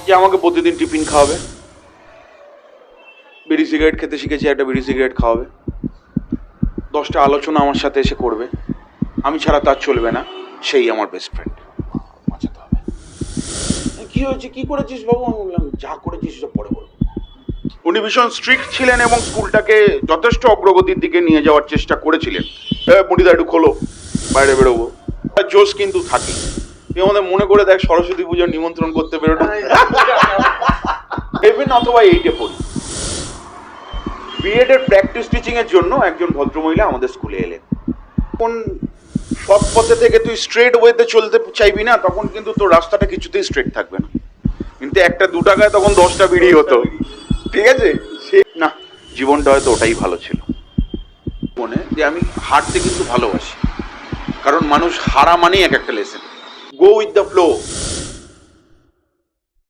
যে আমাকে প্রতিদিন টিফিন খাওয়াবে, বিড়ি সিগারেট খেতে শিখেছি, একটা বিড়ি সিগারেট খাওয়াবে, 10টা আলোচনা আমার সাথে এসে করবে, আমি ছাড়া তার চলবে না, সেই আমার বেস্ট ফ্রেন্ড। বাঁচাতে হবে। কি হয়েছে, কি করেছিস বাবু? আমি বললাম যা করেছিস সব পরে বলবো। উনি ভীষণ স্ট্রিক্ট ছিলেন এবং স্কুলটাকে যথেষ্ট অগ্রগতির দিকে নিয়ে যাওয়ার চেষ্টা করেছিলেন। মুড়িদা একটু খোলো, বাইরে বেরোবো, জোশ কিন্তু থাকে। তুই আমাদের মনে করে দেখ, সরস্বতী পুজোর নিমন্ত্রণ করতে বেরোনো 7 অথবা 8-এ পড়ি, বিএড এর প্র্যাকটিস টিচিং এর জন্য একজন ভদ্রমহিলা আমাদের স্কুলে এলেন। তখন সৎ পথে থেকে তুই স্ট্রেট ওয়েতে চলতে চাইবি না, তখন কিন্তু তোর রাস্তাটা কিছুতেই স্ট্রেট থাকবে না। কিন্তু 1-2 টাকায় তখন 10টা বিড়ি হতো, ঠিক আছে? সে না, জীবনটা হয়তো ওটাই ভালো ছিল মনে, যে আমি হারতে কিন্তু ভালোবাসি, কারণ মানুষ হারা মানেই এক একটা lesson. Go with the flow.